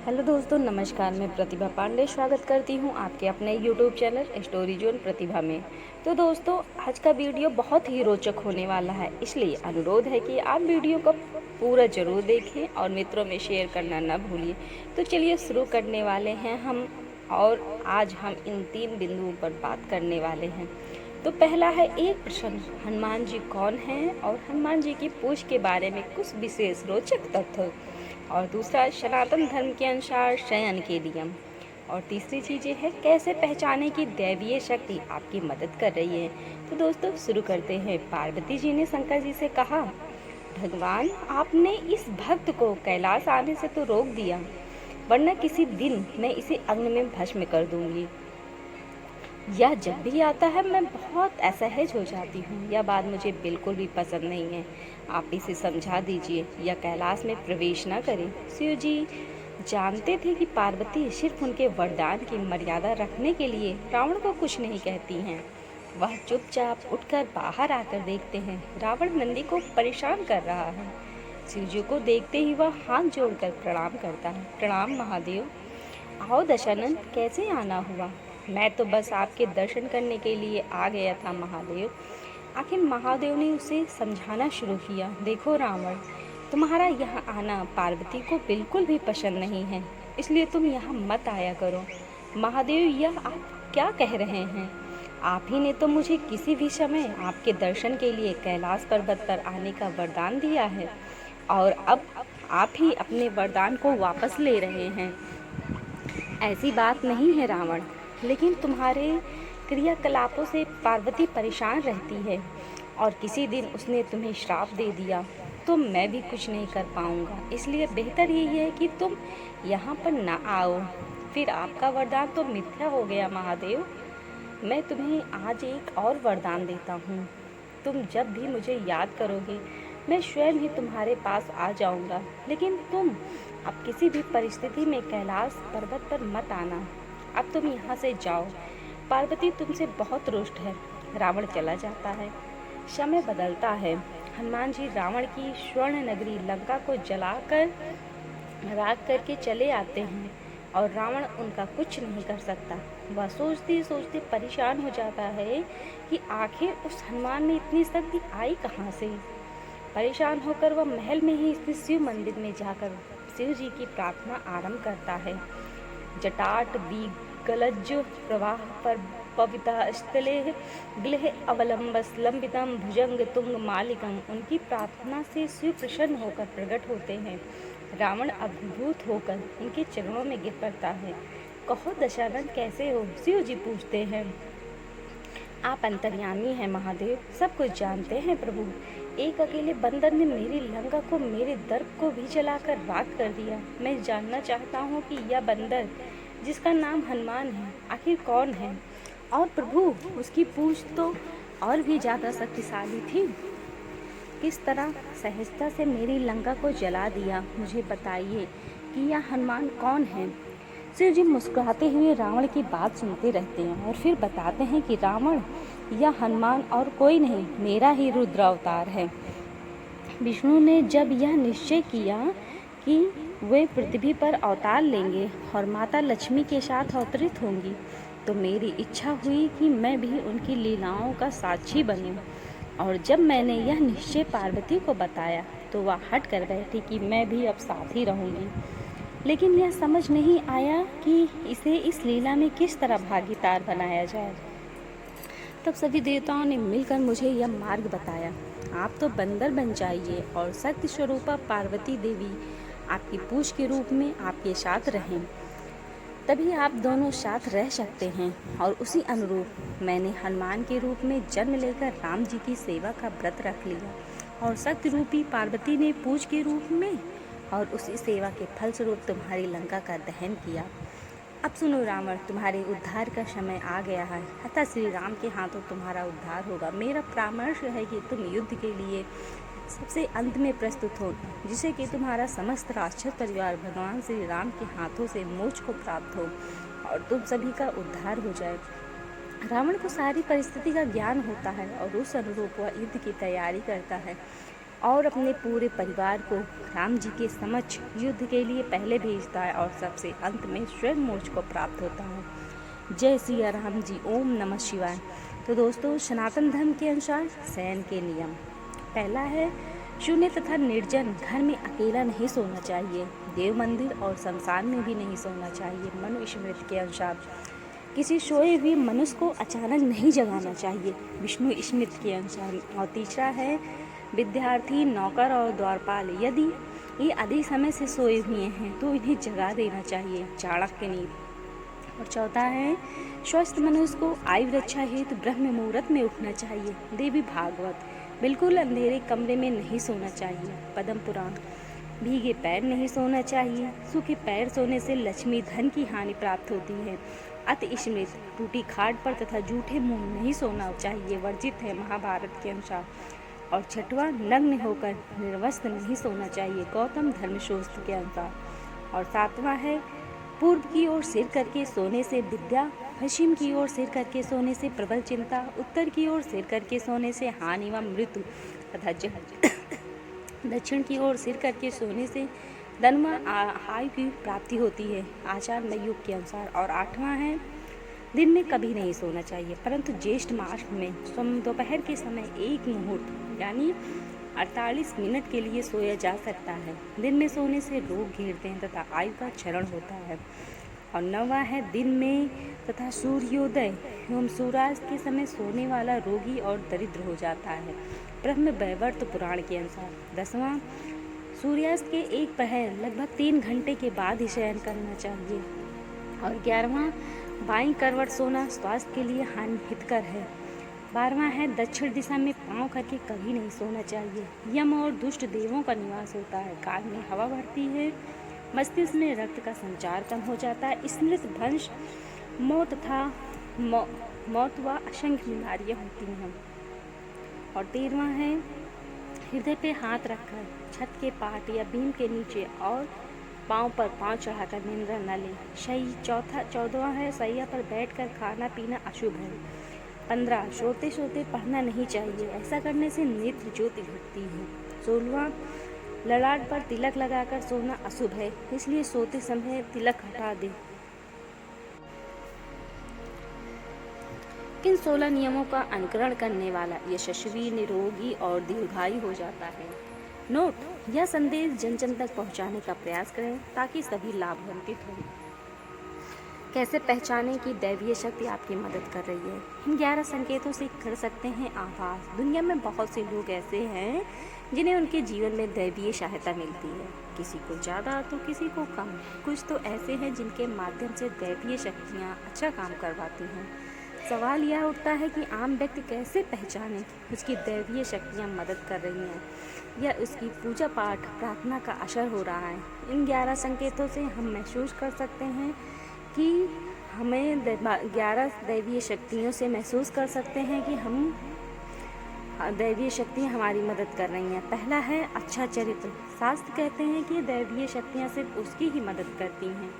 Hello दोस्तों, नमस्कार। मैं प्रतिभा पांडे स्वागत करती हूँ आपके अपने यूट्यूब चैनल स्टोरी जोन प्रतिभा में। तो दोस्तों, आज का वीडियो बहुत ही रोचक होने वाला है, इसलिए अनुरोध है कि आप वीडियो को पूरा ज़रूर देखें और मित्रों में शेयर करना न भूलिए। तो चलिए शुरू करने वाले हैं हम। और आज हम इन 3 बिंदुओं पर बात करने वाले हैं। तो पहला है एक प्रश्न, हनुमान जी कौन हैं और हनुमान जी की पूछ के बारे में कुछ विशेष रोचक तथ्य। और दूसरा, सनातन धर्म के अनुसार शयन के नियम। और तीसरी चीज़ ये है कैसे पहचाने कि दैवीय शक्ति आपकी मदद कर रही है। तो दोस्तों शुरू करते हैं। पार्वती जी ने शंकर जी से कहा, भगवान आपने इस भक्त को कैलाश आने से तो रोक दिया, वरना किसी दिन मैं इसे अग्नि में भस्म कर दूंगी। यह जब भी आता है मैं बहुत असहज हो जाती हूँ। यह बात मुझे बिल्कुल भी पसंद नहीं है। आप इसे समझा दीजिए या कैलाश में प्रवेश न करें। शिव जी जानते थे कि पार्वती सिर्फ उनके वरदान की मर्यादा रखने के लिए रावण को कुछ नहीं कहती हैं। वह चुपचाप उठकर बाहर आकर देखते हैं रावण नंदी को परेशान कर रहा है। शिव जी को देखते ही वह हाथ जोड़कर प्रणाम करता है। प्रणाम महादेव। आओ दशानन, कैसे आना हुआ? मैं तो बस आपके दर्शन करने के लिए आ गया था महादेव। आखिर महादेव ने उसे समझाना शुरू किया, देखो रावण, तुम्हारा यहाँ आना पार्वती को बिल्कुल भी पसंद नहीं है, इसलिए तुम यहाँ मत आया करो। महादेव, यह आप क्या कह रहे हैं? आप ही ने तो मुझे किसी भी समय आपके दर्शन के लिए कैलाश पर्वत पर आने का वरदान दिया है, और अब आप ही अपने वरदान को वापस ले रहे हैं। ऐसी बात नहीं है रावण, लेकिन तुम्हारे क्रियाकलापों से पार्वती परेशान रहती है, और किसी दिन उसने तुम्हें श्राप दे दिया तो मैं भी कुछ नहीं कर पाऊंगा। इसलिए बेहतर यही है कि तुम यहाँ पर ना आओ। फिर आपका वरदान तो मिथ्या हो गया महादेव। मैं तुम्हें आज एक और वरदान देता हूँ। तुम जब भी मुझे याद करोगे मैं स्वयं ही तुम्हारे पास आ जाऊंगा, लेकिन तुम अब किसी भी परिस्थिति में कैलाश पर्वत पर मत आना। अब तुम यहाँ से जाओ। पार्वती तुमसे बहुत रुष्ट है। रावण चला जाता है। समय बदलता है। हनुमान जी रावण की स्वर्ण नगरी लंका को जलाकर राख करके चले आते हैं, और रावण उनका कुछ नहीं कर सकता। वह सोचते सोचते परेशान हो जाता है कि आखिर उस हनुमान में इतनी शक्ति आई कहाँ से। परेशान होकर वह महल में ही स्थित शिव मंदिर में जाकर शिव जी की प्रार्थना आरंभ करता है। जटाट विगलज्ज प्रवाह पर पविता स्थले ग्लेह अवलंबस लंबितम भुजंग तुंग मालिकम। उनकी प्रार्थना से शिव प्रसन्न होकर प्रकट होते हैं। रावण अभिभूत होकर उनके चरणों में गिर पड़ता है। कहो दशानन, कैसे हो? शिव जी पूछते हैं। आप अंतर्यामी हैं महादेव, सब कुछ जानते हैं प्रभु। एक अकेले बंदर ने मेरी लंका को, मेरे दर्प को भी जलाकर राख कर दिया। मैं जानना चाहता हूँ कि यह बंदर जिसका नाम हनुमान है आखिर कौन है? और प्रभु, उसकी पूंछ तो और भी ज़्यादा शक्तिशाली थी। किस तरह सहजता से मेरी लंका को जला दिया? मुझे बताइए कि यह हनुमान कौन है? शिव जी मुस्कुराते हुए रावण की बात सुनते रहते हैं और फिर बताते हैं कि रावण, यह हनुमान और कोई नहीं, मेरा ही रुद्र अवतार है। विष्णु ने जब यह निश्चय किया कि वे पृथ्वी पर अवतार लेंगे और माता लक्ष्मी के साथ अवतरित होंगी, तो मेरी इच्छा हुई कि मैं भी उनकी लीलाओं का साक्षी बनूं। और जब मैंने यह निश्चय पार्वती को बताया तो वह हट कर बैठी कि मैं भी अब साथ ही रहूँगी। लेकिन यह समझ नहीं आया कि इसे इस लीला में किस तरह भागीदार बनाया जाए। तब सभी देवताओं ने मिलकर मुझे यह मार्ग बताया। आप तो बंदर बन जाइए और शक्ति स्वरूपा पार्वती देवी आपकी पूछ के रूप में आपके साथ रहें, तभी आप दोनों साथ रह सकते हैं। और उसी अनुरूप मैंने हनुमान के रूप में जन्म लेकर राम जी की सेवा का व्रत रख लिया, और शक्ति रूपी पार्वती ने पूछ के रूप में और उसी सेवा के फलस्वरूप तुम्हारी लंका का दहन किया। अब सुनो रावण, तुम्हारे उद्धार का समय आ गया है, अतः श्री राम के हाथों तुम्हारा उद्धार होगा। मेरा परामर्श है कि तुम युद्ध के लिए सबसे अंत में प्रस्तुत हो, जिससे कि तुम्हारा समस्त राक्षस परिवार भगवान श्री राम के हाथों से मोक्ष को प्राप्त हो और तुम सभी का उद्धार हो जाए। रावण को सारी परिस्थिति का ज्ञान होता है और उस अनुरूप वह युद्ध की तैयारी करता है। और अपने पूरे परिवार को राम जी के समक्ष युद्ध के लिए पहले भेजता है और सबसे अंत में स्वयं मोक्ष को प्राप्त होता है। जय सिया राम जी। ओम नमः शिवाय। तो दोस्तों, सनातन धर्म के अनुसार शयन के नियम। पहला है, शून्य तथा निर्जन घर में अकेला नहीं सोना चाहिए। देव मंदिर और शमशान में भी नहीं सोना चाहिए। मनुस्मृति के अनुसार किसी सोए हुए मनुष्य को अचानक नहीं जगाना चाहिए, विष्णु स्मृति के अनुसार। और तीसरा है, विद्यार्थी, नौकर और द्वारपाल यदि ये अधिक समय से सोए हुए हैं तो इन्हें जगा देना चाहिए, चाणक्य नीति। और चौथा है, स्वस्थ मनुष्य को आयु रक्षा हेतु ब्रह्म मुहूर्त में उठना चाहिए, देवी भागवत। बिल्कुल अंधेरे कमरे में नहीं सोना चाहिए, पद्म पुराण। भीगे पैर नहीं सोना चाहिए, सूखे पैर सोने से लक्ष्मी धन की हानि प्राप्त होती है। अति स्मृत, टूटी खाट पर तथा जूठे मुंह नहीं सोना चाहिए, वर्जित है महाभारत के अनुसार। और छठवां, नग्न होकर निर्वस्त्र नहीं सोना चाहिए, गौतम धर्मशास्त्र के अनुसार। और सातवां है, पूर्व की ओर सिर करके सोने से विद्या, पश्चिम की ओर सिर करके सोने से प्रबल चिंता, उत्तर की ओर सिर करके सोने से हानि व मृत्यु तथा दक्षिण की ओर सिर करके सोने से धन व आयु की प्राप्ति होती है, आचार नए युग के अनुसार। और आठवां है, दिन में कभी नहीं सोना चाहिए, परंतु ज्येष्ठ मास में दोपहर के समय एक मुहूर्त यानी 48 मिनट के लिए सोया जा सकता है। दिन में सोने से रोग घेरते हैं तथा आयु का क्षरण होता है। और नौवां है, दिन में तथा सूर्योदय एवं सूर्यास्त के समय सोने वाला रोगी और दरिद्र हो जाता है, ब्रह्म वैवर्त पुराण के अनुसार। 10वां, सूर्यास्त के एक पहर लगभग 3 घंटे के बाद ही शयन करना चाहिए। और 11वां, बाईं करवट सोना स्वास्थ्य के लिए हानिहितकर है। 12वां है, दक्षिण दिशा में पाँव करके कभी नहीं सोना चाहिए, यम और दुष्ट देवों का निवास होता है। कान में हवा भरती है, मस्तिष्क में रक्त का संचार कम हो जाता है, स्मृति भ्रंश, मौत व असंख्य बीमारियाँ होती हैं। और 13वां है, हृदय पे हाथ रखकर छत के पाट या बीम के नीचे और पाँव पर पाँव चढ़ाकर निंद्रा न ले। 14वां है, सैया पर बैठकर खाना पीना अशुभ है। 15, सोते सोते पढ़ना नहीं चाहिए, ऐसा करने से नेत्र ज्योति घटती है। 16वां, ललाट पर तिलक लगाकर सोना अशुभ है, इसलिए सोते समय तिलक हटा दे। इन 16 नियमों का अनुकरण करने वाला यशस्वी, निरोगी और दीर्घायु हो जाता है। नोट, यह संदेश जन जन तक पहुंचाने का प्रयास करें ताकि सभी लाभान्वित हों। कैसे पहचानें कि दैवीय शक्ति आपकी मदद कर रही है? इन 11 संकेतों से कर सकते हैं आभास। दुनिया में बहुत से लोग ऐसे हैं जिन्हें उनके जीवन में दैवीय सहायता मिलती है, किसी को ज़्यादा तो किसी को कम। कुछ तो ऐसे हैं जिनके माध्यम से दैवीय शक्तियाँ अच्छा काम करवाती हैं। सवाल यह उठता है कि आम व्यक्ति कैसे पहचाने उसकी दैवीय शक्तियाँ मदद कर रही हैं या उसकी पूजा पाठ प्रार्थना का असर हो रहा है। इन 11 संकेतों से हम महसूस कर सकते हैं कि हमें 11 दैवीय शक्तियों से महसूस कर सकते हैं कि हम दैवीय शक्तियाँ हमारी मदद कर रही हैं। पहला है अच्छा चरित्र। शास्त्र कहते हैं कि दैवीय शक्तियाँ सिर्फ उसकी ही मदद करती हैं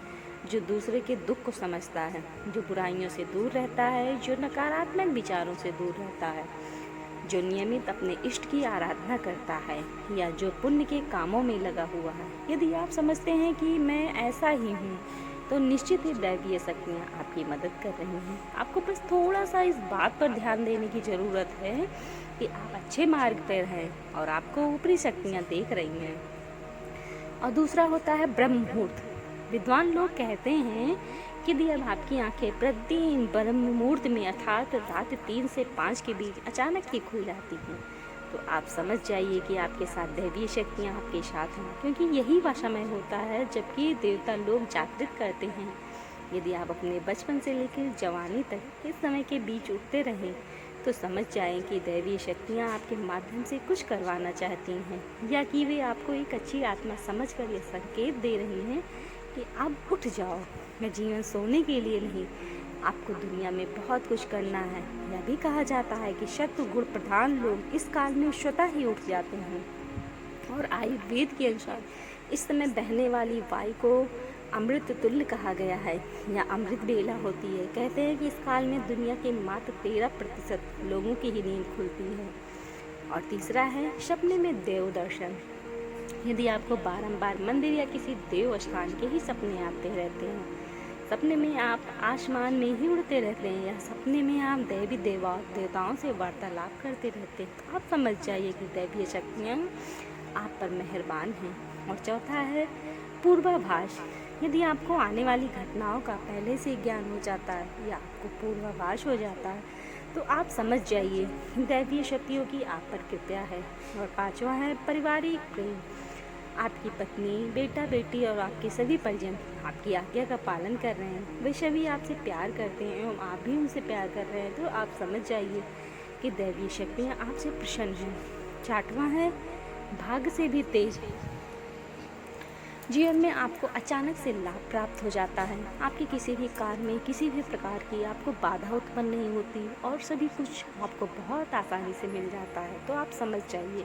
जो दूसरे के दुख को समझता है, जो बुराइयों से दूर रहता है, जो नकारात्मक विचारों से दूर रहता है, जो नियमित अपने इष्ट की आराधना करता है या जो पुण्य के कामों में लगा हुआ है। यदि आप समझते हैं कि मैं ऐसा ही हूँ तो निश्चित ही दैवीय शक्तियाँ आपकी मदद कर रही हैं। आपको बस थोड़ा सा इस बात पर ध्यान देने की ज़रूरत है कि आप अच्छे मार्ग पर हैं और आपको ऊपरी शक्तियाँ देख रही हैं। और दूसरा होता है ब्रह्म मुहूर्त। विद्वान लोग कहते हैं कि यदि अब आपकी आंखें प्रतिदिन ब्रह्म मुहूर्त में अर्थात रात 3 से 5 के बीच अचानक ही खुल जाती हैं तो आप समझ जाइए कि आपके साथ दैवीय शक्तियाँ आपके साथ हैं, क्योंकि यही वह समय होता है जबकि देवता लोग जागृत करते हैं। यदि आप अपने बचपन से लेकर जवानी तक इस समय के बीच उठते रहें तो समझ जाएं कि दैवीय शक्तियाँ आपके माध्यम से कुछ करवाना चाहती हैं या कि वे आपको एक अच्छी आत्मा समझकर यह संकेत दे रही हैं कि आप उठ जाओ। मैं जीवन सोने के लिए नहीं, आपको दुनिया में बहुत कुछ करना है। यह भी कहा जाता है कि शत्रु गुण प्रधान लोग इस काल में स्वतः ही उठ जाते हैं। और आयुर्वेद के अनुसार इस समय बहने वाली वायु को अमृत तुल्य कहा गया है या अमृत बेला होती है। कहते हैं कि इस काल में दुनिया के मात्र 13% लोगों की ही नींद खुलती है। और तीसरा है सपने में देव दर्शन। यदि आपको बारंबार मंदिर या किसी देव स्थान के ही सपने आते रहते हैं, सपने में आप आसमान में ही उड़ते रहते हैं, या सपने में आप देवताओं से वार्तालाप करते रहते हैं, तो आप समझ जाइए कि दैवीय शक्तियाँ आप पर मेहरबान हैं। और चौथा है पूर्वाभास। यदि आपको आने वाली घटनाओं का पहले से ज्ञान हो जाता है या आपको पूर्वाभास हो जाता है, तो आप समझ जाइए दैवीय शक्तियों की आप पर कृपा है। और पांचवा है पारिवारिक प्रेम। आपकी पत्नी, बेटा बेटी और आपके सभी परिजन आपकी आज्ञा का पालन कर रहे हैं, वे सभी आपसे प्यार करते हैं और आप भी उनसे प्यार कर रहे हैं, तो आप समझ जाइए कि दैवीय शक्तियाँ आपसे प्रसन्न हैं। छठवां है भाग्य से भी तेज। जीवन में आपको अचानक से लाभ प्राप्त हो जाता है। आपकी किसी भी कार्य में किसी भी प्रकार की आपको बाधा उत्पन्न नहीं होती और सभी कुछ आपको बहुत आसानी से मिल जाता है, तो आप समझ जाइए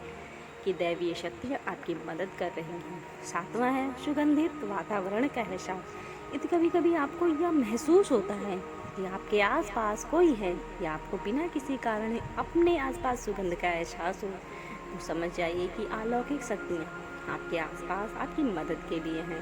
कि दैवीय शक्तियाँ आपकी मदद कर रही हैं। सातवां है सुगंधित वातावरण का एहसास। यदि कभी कभी आपको यह महसूस होता है कि आपके आसपास कोई है या आपको बिना किसी कारण अपने आसपास सुगंध का एहसास हो, तो समझ जाइए कि अलौकिक शक्तियाँ आपके आसपास आपकी मदद के लिए हैं।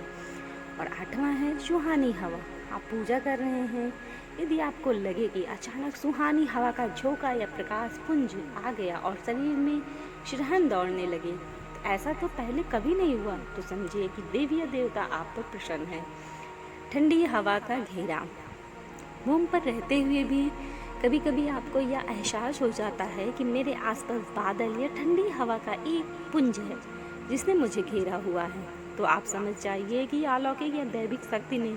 और आठवां है सुहानी हवा। आप पूजा कर रहे हैं, यदि आपको लगे कि अचानक सुहानी हवा का झोंका या प्रकाश पुंज आ गया और शरीर में शिहरण दौड़ने लगे, तो ऐसा तो पहले कभी नहीं हुआ, तो समझिए कि देवी देवता आप पर प्रसन्न है। ठंडी हवा का घेराव। भूमि पर रहते हुए भी कभी कभी आपको यह एहसास हो जाता है कि मेरे आसपास बादल या ठंडी हवा का एक पुंज है जिसने मुझे घेरा हुआ है, तो आप समझ जाइए कि अलौकिक या दैविक शक्ति ने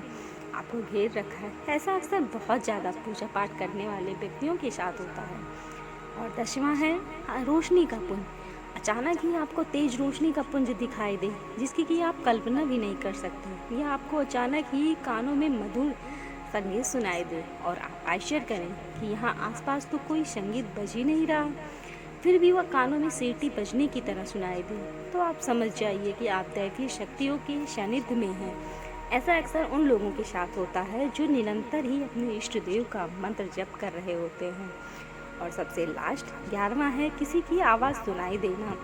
आपको घेर रखा है। ऐसा अक्सर बहुत ज़्यादा पूजा पाठ करने वाले व्यक्तियों के साथ होता है। और 10वां है रोशनी का पुंज। अचानक ही आपको तेज रोशनी का पुंज दिखाई दे जिसकी कि आप कल्पना भी नहीं कर सकते, या आपको अचानक ही कानों में मधुर संगीत सुनाई दे और आप आश्चर्य करें कि यहाँ आसपास तो कोई संगीत बज ही नहीं रहा, फिर भी वह कानों में सीटी बजने की तरह सुनाई दे, तो आप समझ जाइए कि आप दैवीय शक्तियों के सानिध्य में हैं। ऐसा अक्सर उन लोगों के साथ होता है जो निरंतर ही अपने इष्ट देव का मंत्र जप कर रहे होते हैं। और सबसे लास्ट 11वां है किसी की आवाज़ सुनाई देना।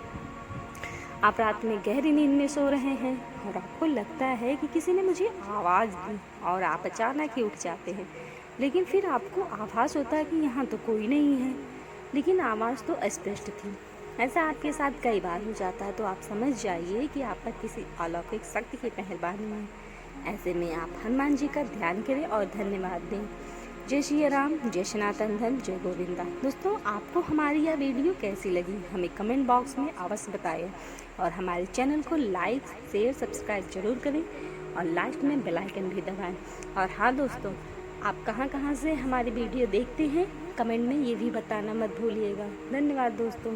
आप रात में गहरी नींद में सो रहे हैं और आपको लगता है कि किसी ने मुझे आवाज़ दी, और आप अचानक ही उठ जाते हैं, लेकिन फिर आपको आभास होता है कि यहाँ तो कोई नहीं है, लेकिन आवाज़ तो स्पष्ट थी। ऐसा आपके साथ कई बार हो जाता है, तो आप समझ जाइए कि आप पर किसी अलौकिक शक्ति की मेहरबानी है। ऐसे में आप हनुमान जी का ध्यान करें और धन्यवाद दें। जय श्री राम, जय सनातन धर्म, जय गोविंदा। दोस्तों, आपको हमारी यह वीडियो कैसी लगी हमें कमेंट बॉक्स में अवश्य बताएं, और हमारे चैनल को लाइक, शेयर, सब्सक्राइब जरूर करें और लास्ट में बेल आइकन भी दबाएं। और हाँ दोस्तों, आप कहाँ से हमारी वीडियो देखते हैं, कमेंट में ये भी बताना मत भूलिएगा। धन्यवाद दोस्तों।